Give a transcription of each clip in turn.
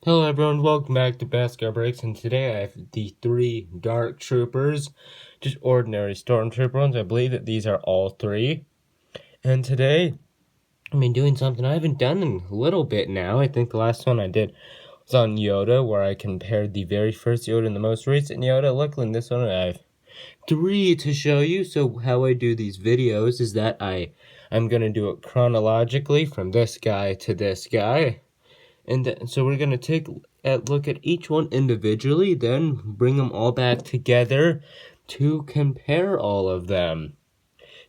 Hello everyone, welcome back to Basket Breaks, and today I have the 3 Dark Troopers, just ordinary Stormtrooper ones. I believe that these are all 3. And today, I've been doing something I haven't done in a little bit now. I think the last one I did was on Yoda, where I compared the very first Yoda and the most recent Yoda. Luckily in this one I have 3 to show you. So how I do these videos is that I'm going to do it chronologically from this guy to this guy. And so we're going to take a look at each one individually, then bring them all back together to compare all of them.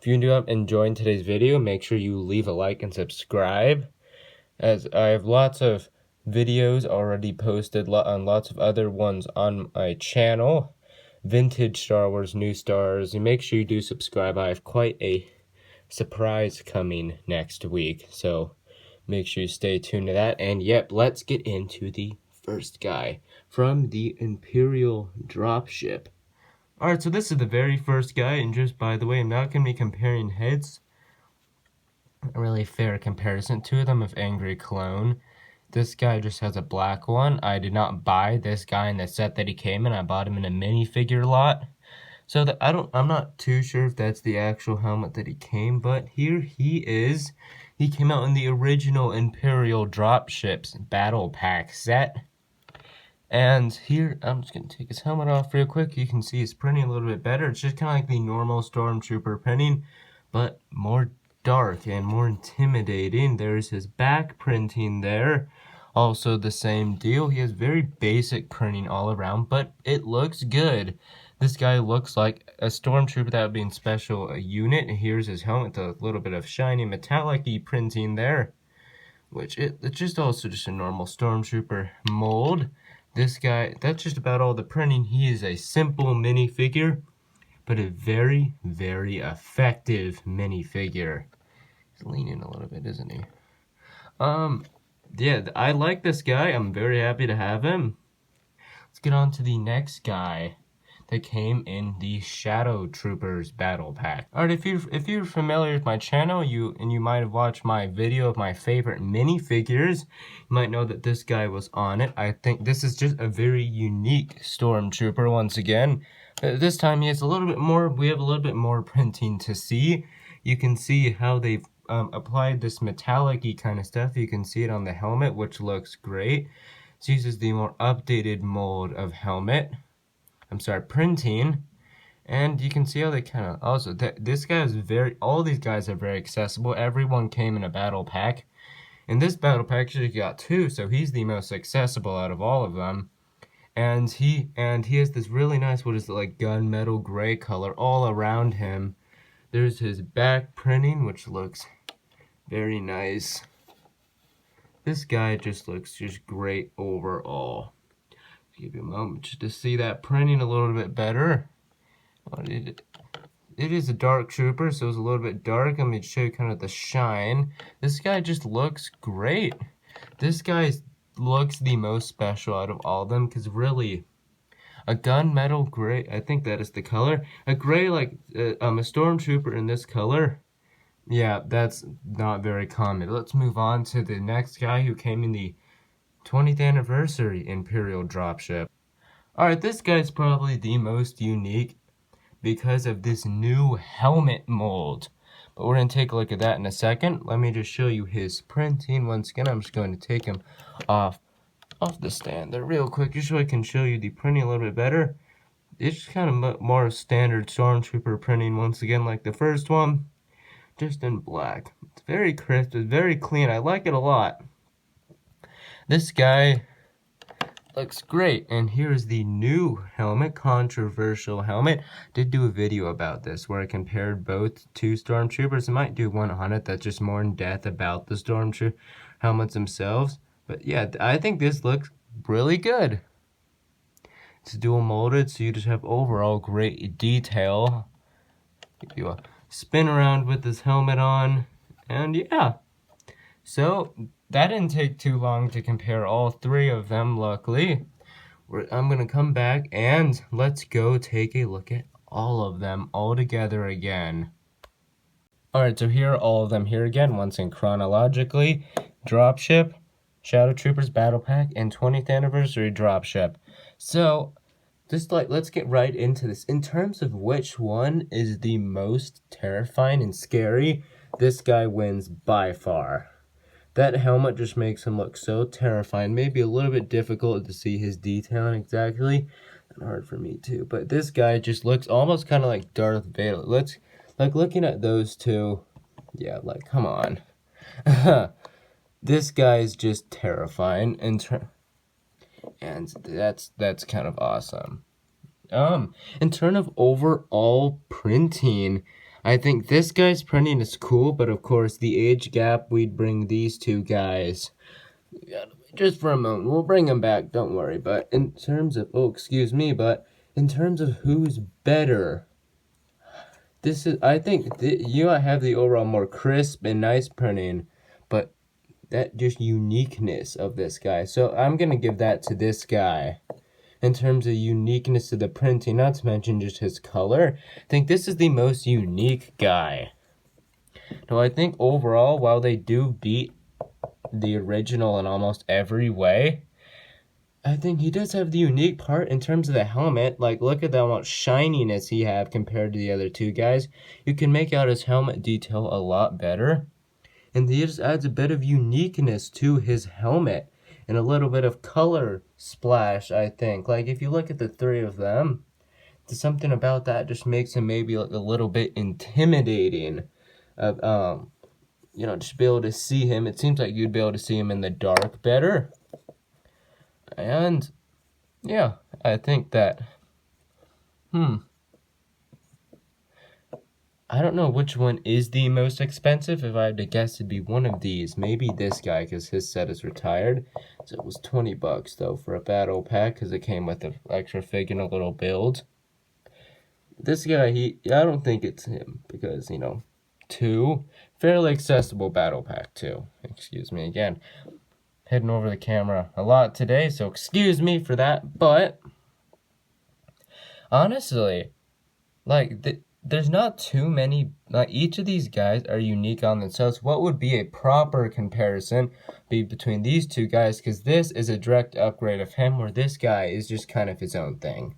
If you are enjoying today's video, make sure you leave a like and subscribe, as I have lots of videos already posted on lots of other ones on my channel. Vintage Star Wars, new stars, and make sure you do subscribe. I have quite a surprise coming next week, so make sure you stay tuned to that. And yep, let's get into the first guy from the Imperial dropship. Alright, so this is the very first guy, and just by the way, I'm not going to be comparing heads. A really fair comparison. 2 of them of Angry Clone. This guy just has a black one. I did not buy this guy in the set that he came in. I bought him in a minifigure lot. So that I'm not too sure if that's the actual helmet that he came, but here he is. He came out in the original Imperial Dropships Battle Pack set. And here, I'm just going to take his helmet off real quick. You can see his printing a little bit better. It's just kind of like the normal Stormtrooper printing, but more dark and more intimidating. There's his back printing there. Also the same deal. He has very basic printing all around, but it looks good. This guy looks like a Stormtrooper that would be in special unit. And here's his helmet, a little bit of shiny metallic-y printing there, which it's just also just a normal Stormtrooper mold. This guy, that's just about all the printing. He is a simple minifigure, but a very, very effective minifigure. He's leaning a little bit, isn't he? Yeah, I like this guy. I'm very happy to have him. Let's get on to the next guy that came in the Shadowtroopers battle pack. Alright, if you're familiar with my channel, you might have watched my video of my favorite minifigures, you might know that this guy was on it. I think this is just a very unique Stormtrooper once again. This time he has a little bit more, we have a little bit more printing to see. You can see how they've applied this metallic-y kind of stuff. You can see it on the helmet, which looks great. This uses the more updated mold of helmet. Printing, and you can see how they kind of also this guy is all these guys are very accessible. Everyone came in a battle pack, and this battle pack actually got 2, so he's the most accessible out of all of them. And he has this really nice, what is it, like gunmetal gray color all around him. There's his back printing, which looks very nice. This guy just looks great overall. Give you a moment just to see that printing a little bit better. It is a dark trooper, so it's a little bit dark. Let me show you kind of the shine. This guy just looks great. This guy looks the most special out of all of them, because really, a gunmetal gray, I think that is the color. A gray, like a Stormtrooper in this color. Yeah, that's not very common. Let's move on to the next guy who came in the 20th anniversary Imperial dropship. Alright, this guy's probably the most unique because of this new helmet mold. But we're going to take a look at that in a second. Let me just show you his printing once again. I'm just going to take him off the stand there real quick, just so I can show you the printing a little bit better. It's just kind of more standard Stormtrooper printing once again, like the first one, just in black. It's very crisp, it's very clean. I like it a lot. This guy looks great, and here's the new helmet, controversial helmet. Did do a video about this where I compared both 2 Stormtroopers. I might do one on it that's just more in depth about the Stormtrooper helmets themselves. But yeah, I think this looks really good. It's dual molded, so you just have overall great detail. Give you a spin around with this helmet on, and yeah. So that didn't take too long to compare all 3 of them, luckily. I'm going to come back and let's go take a look at all of them all together again. Alright, so here are all of them here again, once in chronologically. Dropship, Shadowtroopers Battle Pack and 20th Anniversary Dropship. So, just let's get right into this. In terms of which one is the most terrifying and scary, this guy wins by far. That helmet just makes him look so terrifying. Maybe a little bit difficult to see his detailing exactly. And hard for me too. But this guy just looks almost kind of like Darth Vader. Looking at those two. Yeah, come on. This guy's just terrifying. And that's kind of awesome. In terms of overall printing, I think this guy's printing is cool, but of course the age gap, we'd bring these two guys. Just for a moment, we'll bring them back, don't worry. But in terms of, in terms of who's better, I think you have the overall more crisp and nice printing, but that just uniqueness of this guy. So I'm gonna give that to this guy. In terms of uniqueness of the printing, not to mention just his color, I think this is the most unique guy. So I think overall, while they do beat the original in almost every way, I think he does have the unique part in terms of the helmet. Look at how much shininess he have compared to the other two guys. You can make out his helmet detail a lot better. And he just adds a bit of uniqueness to his helmet. And a little bit of color splash, I think. If you look at the three of them, there's something about that just makes him maybe a little bit intimidating. Just be able to see him. It seems like you'd be able to see him in the dark better. And, yeah, I think that, I don't know which one is the most expensive. If I had to guess, it'd be one of these. Maybe this guy, because his set is retired. So it was $20 though for a battle pack, because it came with an extra fig and a little build. This guy, I don't think it's him, because, two fairly accessible battle pack too. Excuse me again. Heading over the camera a lot today, so excuse me for that. But honestly, there's not too many, each of these guys are unique on themselves. What would be a proper comparison be between these two guys? Because this is a direct upgrade of him, where this guy is just kind of his own thing.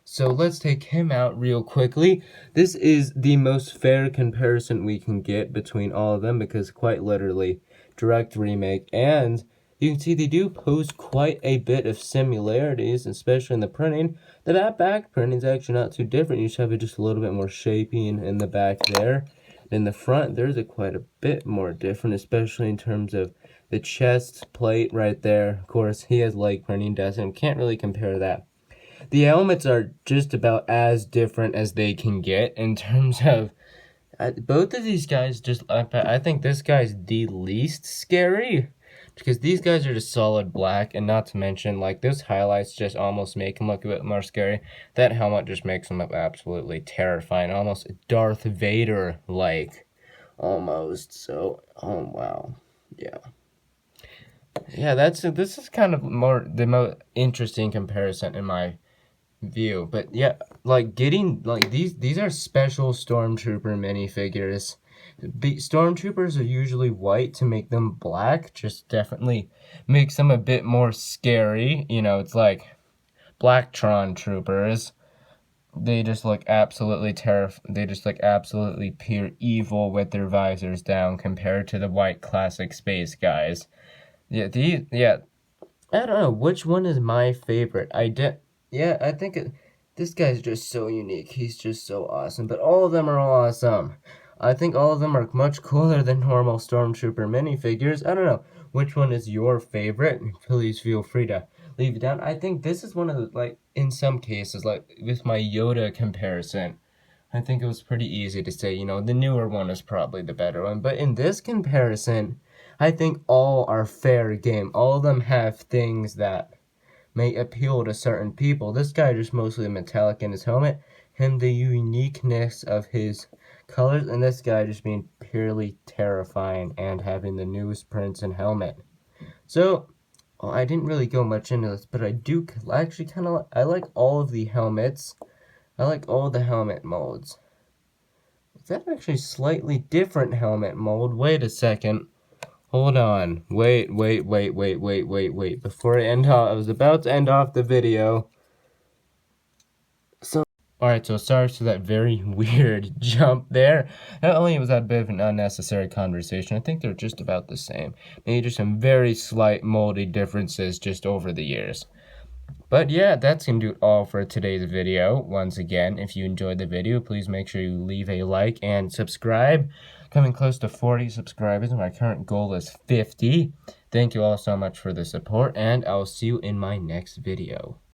So let's take him out real quickly. This is the most fair comparison we can get between all of them, because quite literally, direct remake. And you can see they do pose quite a bit of similarities, especially in the printing. The back printing is actually not too different. You just have it just a little bit more shaping in the back there. In the front, there's quite a bit more different, especially in terms of the chest plate right there. Of course, he has leg printing, doesn't. Can't really compare that. The helmets are just about as different as they can get in terms of both of these guys. I think this guy's the least scary, because these guys are just solid black, and not to mention, those highlights just almost make him look a bit more scary. That helmet just makes him look absolutely terrifying, almost Darth Vader-like, almost. So, oh wow, yeah. Yeah, this is kind of the most interesting comparison in my view. But yeah, getting these are special Stormtrooper minifigures. Stormtroopers are usually white. To make them black just definitely makes them a bit more scary. It's like Blacktron troopers. They just look absolutely They just look absolutely pure evil with their visors down, compared to the white classic space guys. Yeah, I don't know which one is my favorite. I think this guy's just so unique. He's just so awesome. But all of them are awesome. I think all of them are much cooler than normal Stormtrooper minifigures. I don't know which one is your favorite. Please feel free to leave it down. I think this is one of the, in some cases, with my Yoda comparison, I think it was pretty easy to say, the newer one is probably the better one. But in this comparison, I think all are fair game. All of them have things that may appeal to certain people. This guy just mostly metallic in his helmet. Him, the uniqueness of his colors. And this guy just being purely terrifying and having the newest prints and helmet. So, I didn't really go much into this, but I do actually I like all of the helmets. I like all the helmet molds. Is that actually slightly different helmet mold? Wait a second. Hold on. Wait. Before I end off, I was about to end off the video. Alright, so sorry for that very weird jump there. Not only was that a bit of an unnecessary conversation, I think they're just about the same. Maybe just some very slight moldy differences just over the years. But yeah, that's going to do it all for today's video. Once again, if you enjoyed the video, please make sure you leave a like and subscribe. Coming close to 40 subscribers, my current goal is 50. Thank you all so much for the support, and I'll see you in my next video.